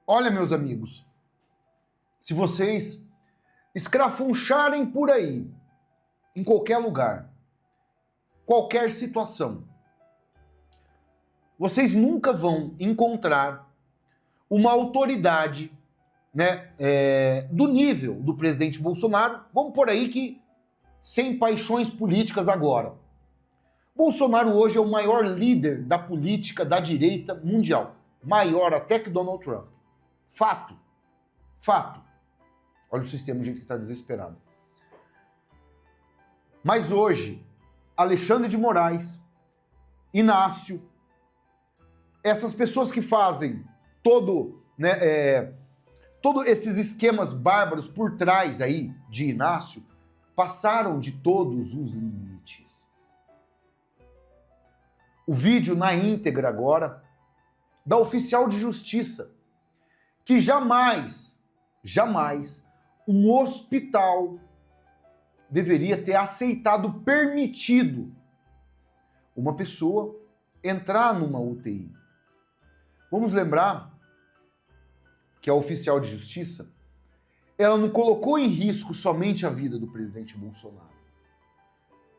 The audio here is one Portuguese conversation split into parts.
Olha, meus amigos, se vocês escrafuncharem por aí, em qualquer lugar, qualquer situação, vocês nunca vão encontrar uma autoridade, né, do nível do presidente Bolsonaro. Vamos por aí que sem paixões políticas agora. Bolsonaro hoje é o maior líder da política da direita mundial. Maior até que Donald Trump. Fato. Fato. Olha o sistema, o jeito que está desesperado. Mas hoje, Alexandre de Moraes, Inácio, essas pessoas que fazem todos esses esquemas bárbaros por trás aí de Inácio, passaram de todos os limites. O vídeo na íntegra agora da oficial de justiça, que jamais um hospital deveria ter aceitado, permitido uma pessoa entrar numa UTI. Vamos lembrar que a oficial de justiça, ela não colocou em risco somente a vida do presidente Bolsonaro.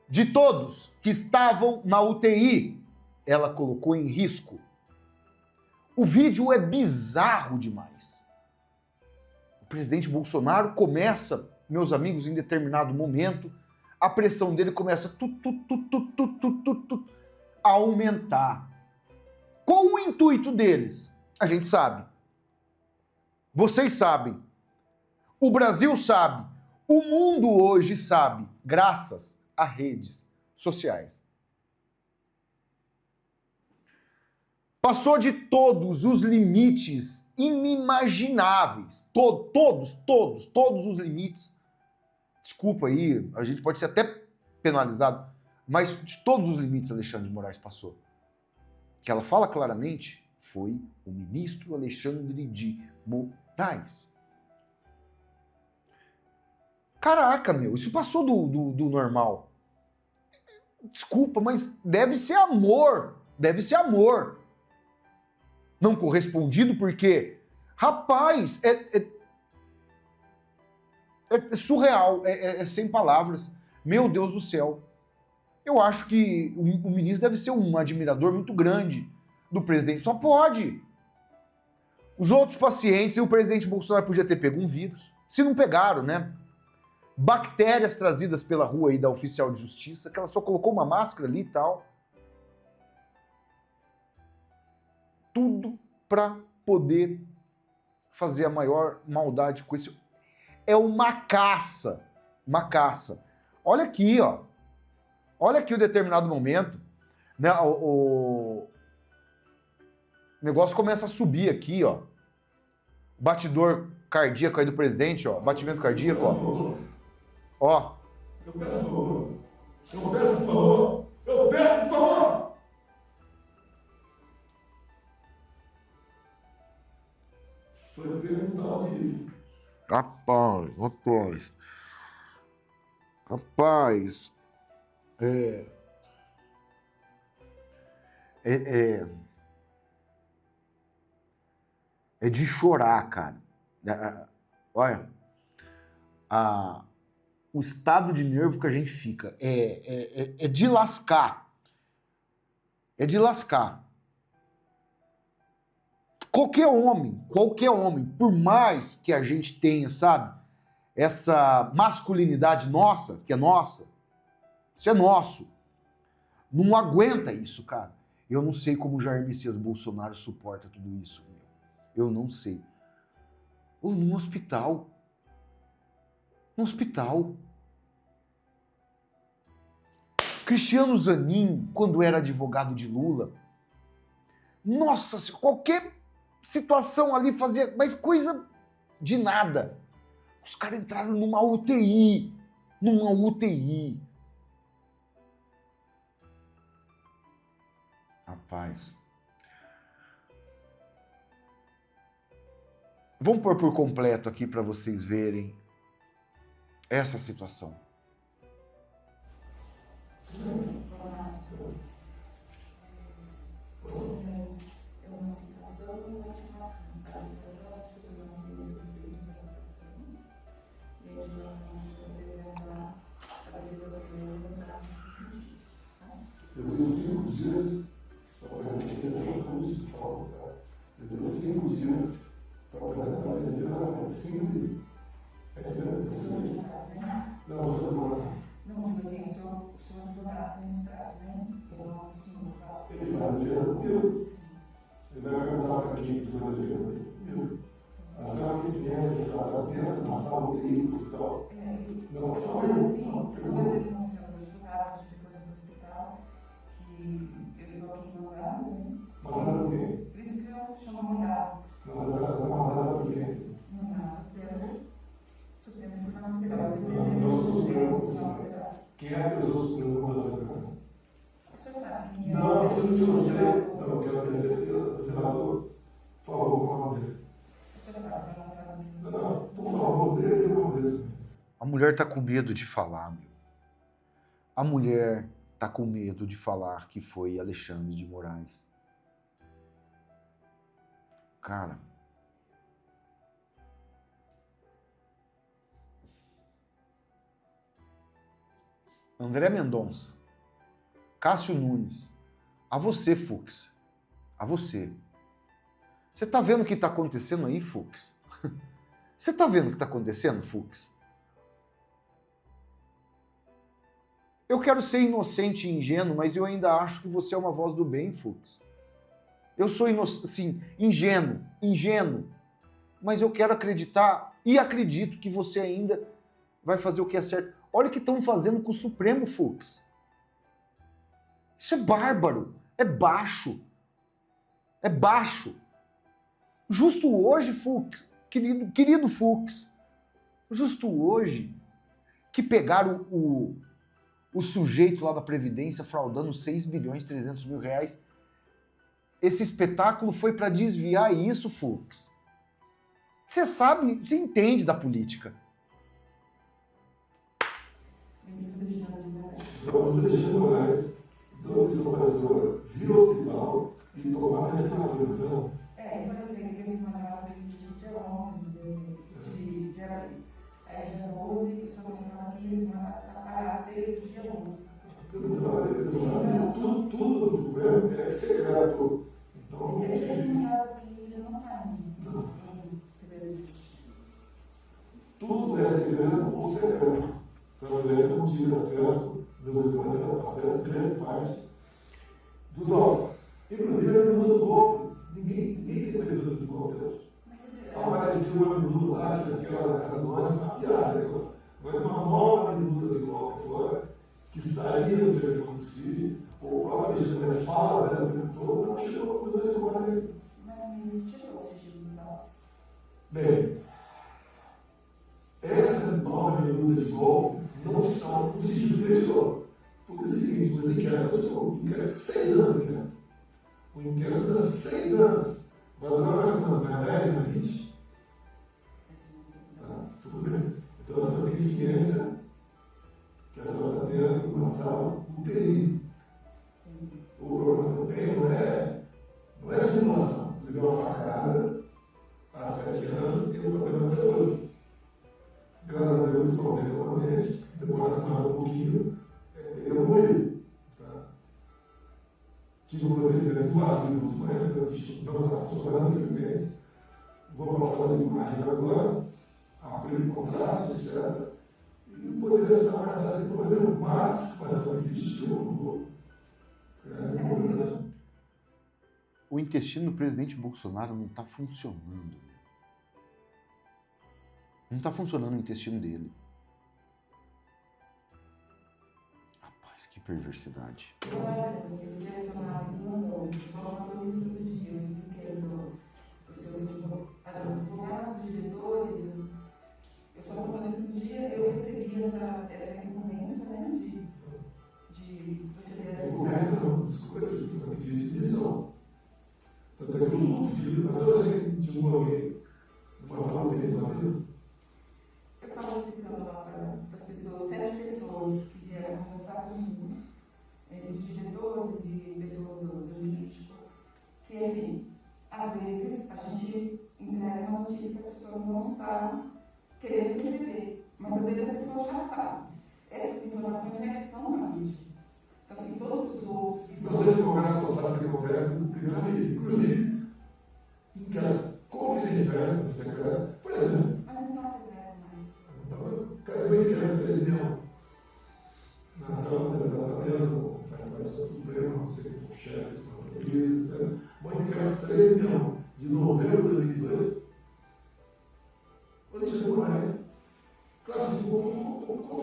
De todos que estavam na UTI, ela colocou em risco. O vídeo é bizarro demais. O presidente Bolsonaro começa, meus amigos, em determinado momento, a pressão dele começa a aumentar. Qual o intuito deles? A gente sabe. Vocês sabem. O Brasil sabe. O mundo hoje sabe, graças a redes sociais. Passou de todos os limites inimagináveis. Todos os limites. Desculpa aí, a gente pode ser até penalizado, mas de todos os limites Alexandre de Moraes passou. Que ela fala claramente foi o ministro Alexandre de Moraes. Caraca, meu, isso passou do normal. Desculpa, mas deve ser amor. Deve ser amor. Não correspondido porque, rapaz, é surreal, é sem palavras. Meu Deus do céu. Eu acho que o ministro deve ser um admirador muito grande do presidente. Só pode. Os outros pacientes, e o presidente Bolsonaro podia ter pego um vírus. Se não pegaram, né? Bactérias trazidas pela rua aí da oficial de justiça, que ela só colocou uma máscara ali e tal. Tudo para poder fazer a maior maldade com esse... É uma caça. Uma caça. Olha aqui, ó. Olha aqui o determinado momento, né? O negócio começa a subir aqui, ó. Batidor cardíaco aí do presidente, ó. Batimento cardíaco, ó. Ó. Eu peço por favor. Eu peço por favor. Eu peço por favor. Foi perguntar de... Rapaz. É de chorar, cara. Olha, o estado de nervo que a gente fica é de lascar. É de lascar. Qualquer homem, por mais que a gente tenha, sabe, essa masculinidade nossa, que é nossa, isso é nosso, não aguenta isso, cara. Eu não sei como o Jair Messias Bolsonaro suporta tudo isso, meu. Eu não sei. Ou num hospital. No hospital. Cristiano Zanin, quando era advogado de Lula, nossa, qualquer situação ali fazia, mas coisa de nada. Os caras entraram numa UTI. Numa UTI. Rapaz. Vamos pôr por completo aqui para vocês verem essa situação. Não, só Mas uma assim, pergunta. talvez ele não seja advogado de coisa do hospital, que eu estou aqui mandado, né? Mandado por quem? Por isso que eu chamo mandado. Mandado por quem? Mandado pelo Supremo Tribunal Federal. Não, Supremo Tribunal Federal. Quem é a pessoa Supremo Tribunal Federal? O senhor sabe quem é? Não, se você. Não, eu quero ter certeza do relator. Por favor, qual é o nome dele? O senhor sabe quem é? Não, por favor, dele e o nome dele. A mulher tá com medo de falar, meu. A mulher tá com medo de falar que foi Alexandre de Moraes. Cara, André Mendonça, Cássio Nunes, a você, Fux, a você. Você tá vendo o que tá acontecendo aí, Fux? Você tá vendo o que tá acontecendo, Fux? Eu quero ser inocente e ingênuo, mas eu ainda acho que você é uma voz do bem, Fux. Eu sou assim, ingênuo, mas eu quero acreditar e acredito que você ainda vai fazer o que é certo. Olha o que estão fazendo com o Supremo, Fux. Isso é bárbaro, é baixo. É baixo. Justo hoje, Fux, querido Fux, justo hoje, que pegaram o sujeito lá da Previdência fraudando 6 bilhões 300 mil reais. Esse espetáculo foi para desviar isso, Fux. Você sabe, você entende da política. Vamos deixar Moraes, dona desaparecedora, vir ao hospital e tomar essa decisão. Então eu tenho que esse mandato de dia 11 de abril. Aí dia 12, o senhor mostrava aqui, esse mandato está parado desde o dia 11. Tudo no Supremo é secreto. Então, esse mandato aqui ainda não está tudo é segredo ou secreto. Então, eu não tive acesso, meus irmãos tiveram acesso a grande parte dos autos. Inclusive, a minuta do golpe. Ninguém tem mais minuta do golpe hoje. Apareceu uma minuta lá, que aquela da casa nossa, uma piada. Mas uma nova minuta do golpe fora, que estaria no telefone do CID, ou provavelmente fala dela o tempo todo, não chegou a conclusão de agora ainda. Mas o ministro tirou o sigilo dos autos. Bem, essa nova minuta de golpe não está no sigilo que ele tirou. Porque é o seguinte, os inquéritos, o inquérito 6 anos, né? O inquérito dá 6 anos. Vai durar mais quanto? Mais 10, mais 20? Tá, tudo bem. Então você não tem ciência que essa hora dentro de uma sala UTI. O problema que eu tenho não é simulação. Ele deu uma facada há 7 anos e o problema até hoje. Graças a Deus, resolveu novamente. Se demorasse mais um pouquinho, eu morri. Tá? Tive um procedimento vazio de manhã, não está funcionando, infelizmente. Vou passar a imagem agora, abrir o contrato, etc. E poderia ser mais fácil sem problema, mas não existe, eu não vou. O intestino do presidente Bolsonaro não está funcionando. Não está funcionando o intestino dele. Rapaz, que perversidade. Eu recebi essa incumbência, né, de você ter Desculpa aqui, você vai pedir submissão. Tanto é que o filho, mas hoje de alguém, numa sala dele, tá vendo? Eu estava explicando lá para as pessoas, 7 pessoas que vieram conversar comigo, entre os diretores e pessoas do jurídico, que assim, às vezes a gente entrega uma notícia que a pessoa não está querendo receber, mas às vezes a pessoa já sabe. Essas informações já estão na mídia. Então, assim, todos os outros que estão... Vocês começam a saber o que acontece no primeiro, inclusive, em que as confidenciais do secretário, por exemplo, Mas não está secreto mais. cadê o inquérito da reunião? Na sala da Assembleia, faz parte do Supremo, não sei como chefes, como juízes, etc. O inquérito 3 milhões de novembro de 2018, onde chegou mais, classificou como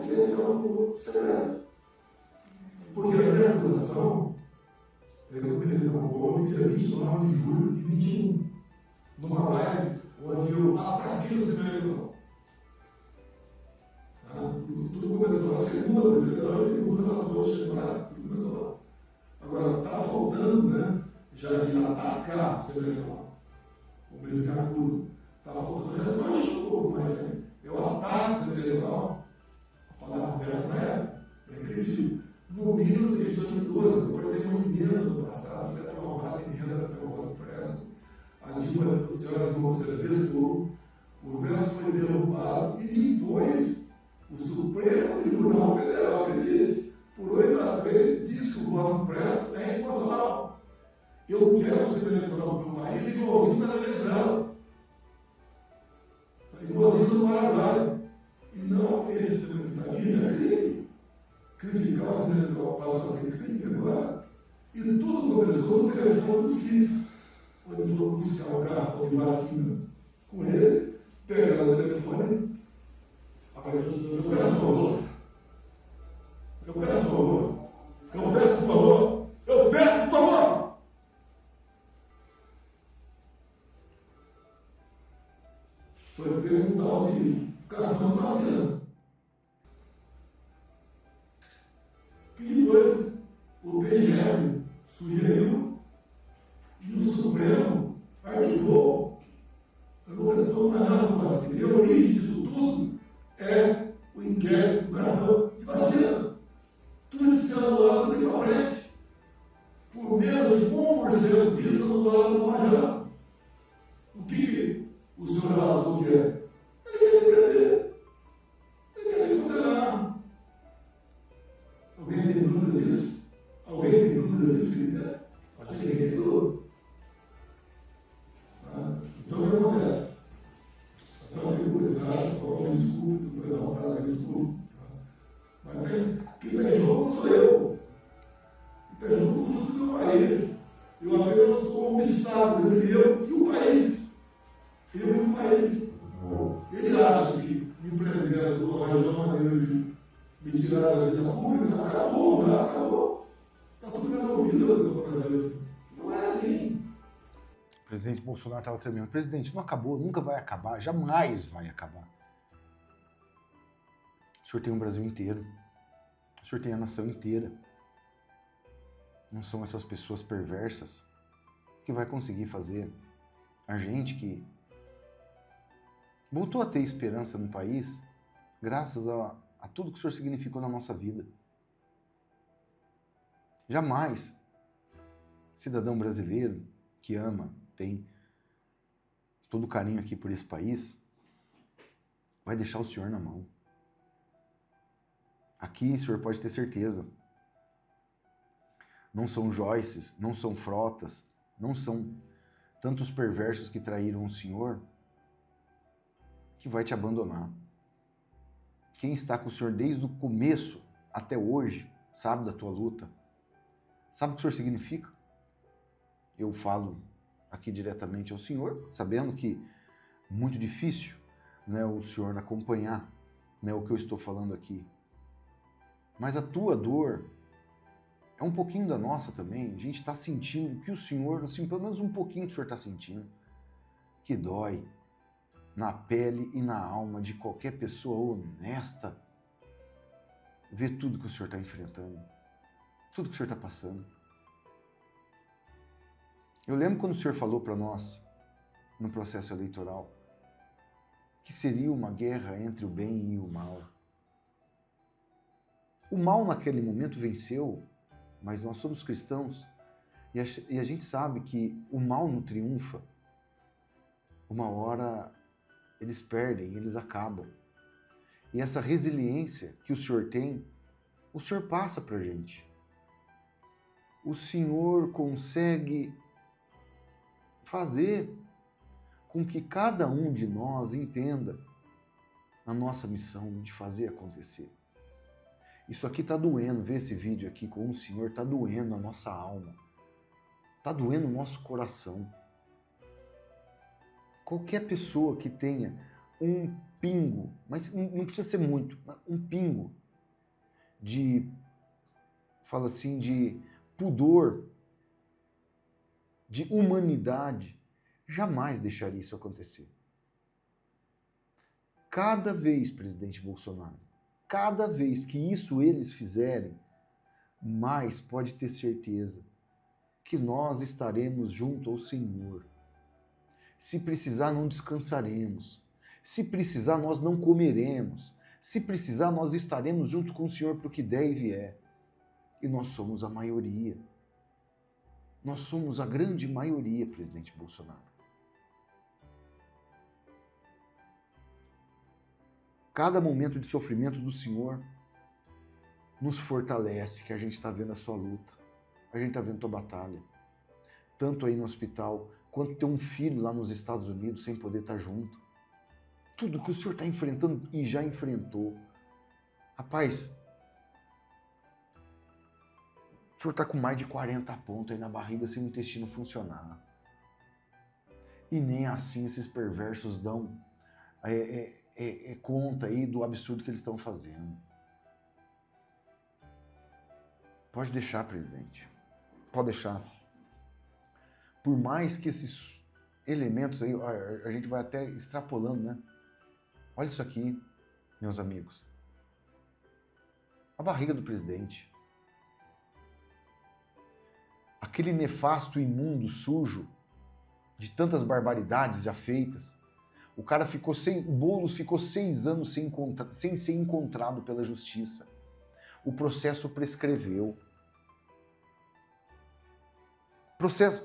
oração, eu comecei a ontem, dia 29 de julho de 21, numa live onde eu ataquei o sistema eleitoral. Tudo começou na segunda, a segunda relator chegou lá, tudo começou lá. Agora, está faltando, né, já de atacar o sistema eleitoral. O mesmo que acusa. Está faltando retroagir um pouco, mas eu ataco o sistema eleitoral. A palavra certa não é crítico. No mínimo, desde 2012, depois tem uma emenda no passado, foi aprovada a emenda pelo voto impresso. A senhora Dilma Rousseff vetou, o veto foi derrubado e depois o Supremo Tribunal Federal, acredite, por 8-3, diz que o voto impresso é inconstitucional. Eu quero o sistema eleitoral do meu país igualzinho da Venezuela, igualzinho do Paraguai. E não esse sistema eleitoral. Isso é crime. Criticar o sistema eleitoral passou a ser crime agora. E tudo começou no telefone do CIF, onde foi buscar o cartão de vacina com ele, pegar o telefone. Eu peço por favor. Eu peço por favor. Eu peço por favor. Eu peço por favor. Foi perguntar o cartão de vacina. E depois o PGR sugeriu e o Supremo arquivou. Eu não respondo mais nada com vacina. E a origem disso tudo é o inquérito do cartão de vacina. Tudo que se anulado daqui para frente. Por menos de 1% disso anulado no Major. O que o senhor relator quer? Ele quer me prender. Ele quer me condenar. Alguém tem dúvida disso? Alguém tem dúvida disso, querida? Acho que ninguém tem dúvida. Então, o que acontece? Só que desculpe. Mas quem está em jogo sou eu. Quem está em jogo é o futuro do meu país. Eu apenas sou um obstáculo entre eu e o país. Eu e o país. Ele acha que me prender do Roger Matheus e me tirar da vida pública, acabou, né? Acabou. Está tudo resolvido, eu sou brasileiro. Não é assim. O presidente Bolsonaro estava tremendo. Presidente, não acabou, nunca vai acabar, jamais vai acabar. O senhor tem um Brasil inteiro. O senhor tem a nação inteira. Não são essas pessoas perversas que vai conseguir fazer a gente que voltou a ter esperança no país graças a tudo que o senhor significou na nossa vida. Jamais cidadão brasileiro que ama, tem todo o carinho aqui por esse país, vai deixar o senhor na mão. Aqui o senhor pode ter certeza. Não são Joyces, não são Frotas, não são tantos perversos que traíram o senhor que vai te abandonar. Quem está com o senhor desde o começo até hoje sabe da tua luta, sabe o que o senhor significa. Eu falo aqui diretamente ao senhor, sabendo que é muito difícil, né, o senhor acompanhar, né, o que eu estou falando aqui. Mas a tua dor é um pouquinho da nossa também. A gente está sentindo que o senhor, assim, pelo menos um pouquinho que o senhor está sentindo, que dói na pele e na alma de qualquer pessoa honesta ver tudo que o senhor está enfrentando, tudo que o senhor está passando. Eu lembro quando o senhor falou para nós, no processo eleitoral, que seria uma guerra entre o bem e o mal. O mal naquele momento venceu, mas nós somos cristãos e a gente sabe que o mal não triunfa. Uma hora eles perdem, eles acabam. E essa resiliência que o senhor tem, o senhor passa para a gente. O senhor consegue fazer com que cada um de nós entenda a nossa missão de fazer acontecer. Isso aqui está doendo, ver esse vídeo aqui com o senhor está doendo a nossa alma, está doendo o nosso coração. Qualquer pessoa que tenha um pingo, mas não precisa ser muito, um pingo de, fala assim, de pudor, de humanidade, jamais deixaria isso acontecer. Cada vez, presidente Bolsonaro, cada vez que isso eles fizerem, mais pode ter certeza que nós estaremos junto ao Senhor. Se precisar, não descansaremos. Se precisar, nós não comeremos. Se precisar, nós estaremos junto com o Senhor para o que der e vier. E nós somos a maioria. Nós somos a grande maioria, presidente Bolsonaro. Cada momento de sofrimento do Senhor nos fortalece, que a gente está vendo a sua luta, a gente está vendo a tua batalha. Tanto aí no hospital, quanto ter um filho lá nos Estados Unidos sem poder estar junto. Tudo que o Senhor está enfrentando e já enfrentou. Rapaz, o Senhor está com mais de 40 pontos aí na barriga sem o intestino funcionar. E nem assim esses perversos dão conta aí do absurdo que eles estão fazendo. Pode deixar, presidente. Pode deixar. Por mais que esses elementos aí, a gente vai até extrapolando, né? Olha isso aqui, meus amigos. A barriga do presidente. Aquele nefasto, imundo, sujo, de tantas barbaridades já feitas. O cara ficou o Boulos ficou 6 anos sem ser encontrado pela justiça. O processo prescreveu.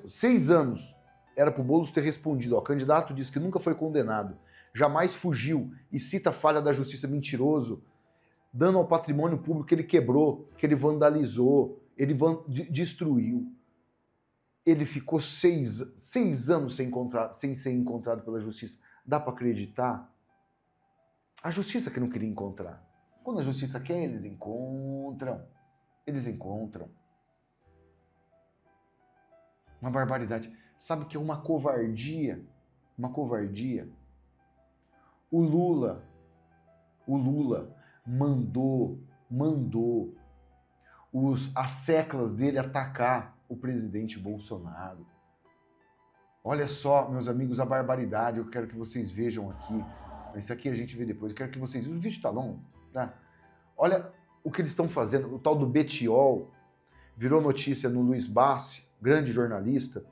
6 anos era para o Boulos ter respondido. Ó, o candidato diz que nunca foi condenado, jamais fugiu e cita a falha da justiça, mentiroso, dano ao patrimônio público que ele quebrou, que ele vandalizou, ele destruiu. Ele ficou 6 anos sem ser encontrado pela justiça. Dá para acreditar? A justiça que não queria encontrar. Quando a justiça quer, eles encontram. Eles encontram. Uma barbaridade. Sabe que é uma covardia? Uma covardia. O Lula mandou as seclas dele atacar o presidente Bolsonaro. Olha só, meus amigos, a barbaridade. Eu quero que vocês vejam aqui. Isso aqui a gente vê depois. Eu quero que vocês... O vídeo está longo, tá? Olha o que eles estão fazendo. O tal do Betiol virou notícia no Luiz Bassi, grande jornalista.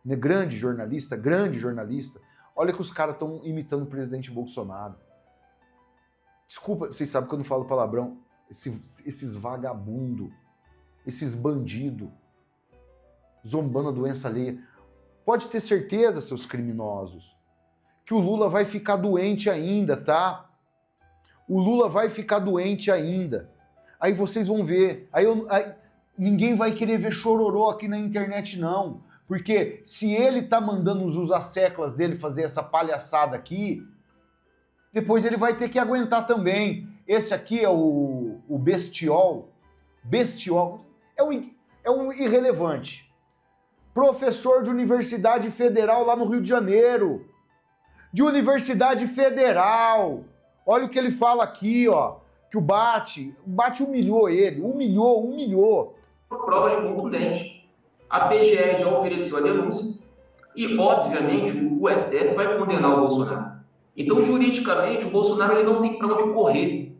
Grande jornalista. Olha que os caras estão imitando o presidente Bolsonaro. Desculpa, vocês sabem que eu não falo palavrão. Esses vagabundos, esses bandidos, zombando a doença alheia. Pode ter certeza, seus criminosos, que o Lula vai ficar doente ainda, tá? O Lula vai ficar doente ainda. Aí vocês vão ver. Aí ninguém vai querer ver chororô aqui na internet, não. Porque se ele tá mandando os usa-seclas dele fazer essa palhaçada aqui, depois ele vai ter que aguentar também. Esse aqui é o Bestiol. Bestiol é um irrelevante. Professor de Universidade Federal lá no Rio de Janeiro. De Universidade Federal. Olha o que ele fala aqui, ó. Que o Bate humilhou ele. Humilhou. Provas contundentes. A PGR já ofereceu a denúncia e, obviamente, o STF vai condenar o Bolsonaro. Então, juridicamente, o Bolsonaro ele não tem para onde correr.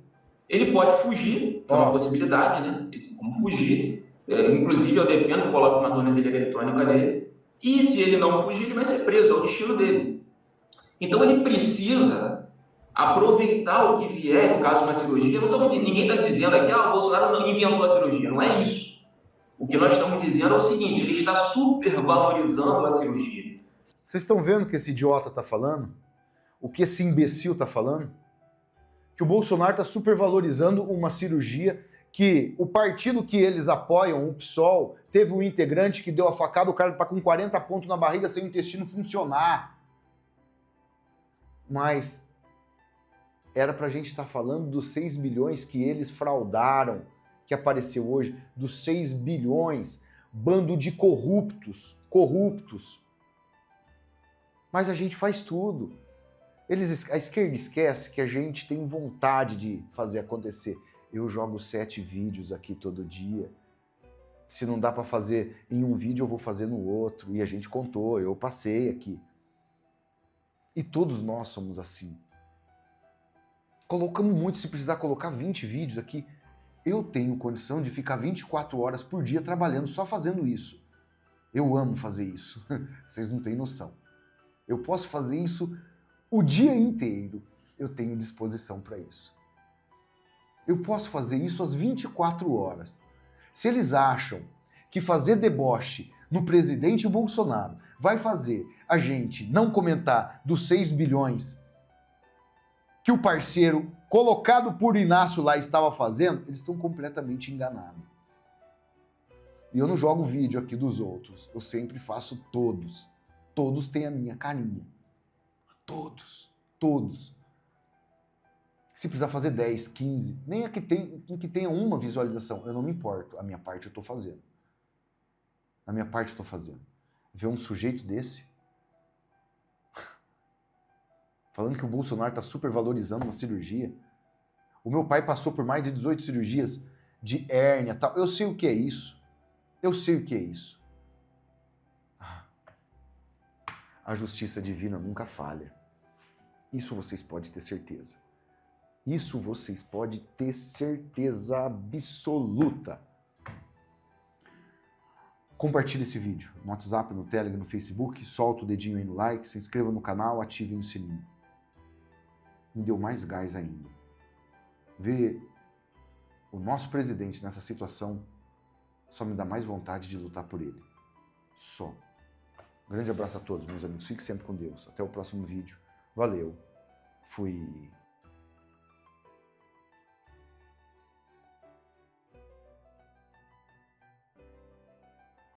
Ele pode fugir, é uma possibilidade, né? Como fugir. Inclusive, eu defendo que coloque uma tornozeleira eletrônica nele. E se ele não fugir, ele vai ser preso, é o destino dele. Então, ele precisa aproveitar o que vier, no caso de uma cirurgia. Ninguém está dizendo aqui, o Bolsonaro não inventou a cirurgia. Não é isso. O que nós estamos dizendo é o seguinte, ele está supervalorizando a cirurgia. Vocês estão vendo o que esse idiota está falando? O que esse imbecil está falando? Que o Bolsonaro está supervalorizando uma cirurgia que o partido que eles apoiam, o PSOL, teve um integrante que deu a facada, o cara está com 40 pontos na barriga sem o intestino funcionar. Mas era pra gente estar falando dos 6 bilhões que eles fraudaram, que apareceu hoje, dos 6 bilhões, bando de corruptos. Mas a gente faz tudo. A esquerda esquece que a gente tem vontade de fazer acontecer. Eu jogo 7 vídeos aqui todo dia. Se não dá para fazer em um vídeo, eu vou fazer no outro. E a gente contou, eu passei aqui. E todos nós somos assim. Colocamos muito, se precisar colocar 20 vídeos aqui. Eu tenho condição de ficar 24 horas por dia trabalhando, só fazendo isso. Eu amo fazer isso. Vocês não têm noção. Eu posso fazer isso o dia inteiro. Eu tenho disposição para isso. Eu posso fazer isso às 24 horas. Se eles acham que fazer deboche no presidente Bolsonaro vai fazer a gente não comentar dos 6 bilhões que o parceiro colocado por Inácio lá estava fazendo, eles estão completamente enganados. E eu não jogo vídeo aqui dos outros, eu sempre faço todos. Todos têm a minha carinha. Todos. Se precisar fazer 10, 15, nem a que tenha uma visualização, eu não me importo. A minha parte eu estou fazendo. Ver um sujeito desse falando que o Bolsonaro está super valorizando uma cirurgia. O meu pai passou por mais de 18 cirurgias de hérnia e tal. Eu sei o que é isso. A justiça divina nunca falha. Isso vocês podem ter certeza. Isso vocês podem ter certeza absoluta. Compartilhe esse vídeo no WhatsApp, no Telegram, no Facebook, solta o dedinho aí no like, se inscreva no canal, ativem o sininho. Me deu mais gás ainda. Ver o nosso presidente nessa situação só me dá mais vontade de lutar por ele. Só. Um grande abraço a todos, meus amigos. Fique sempre com Deus. Até o próximo vídeo. Valeu. Fui.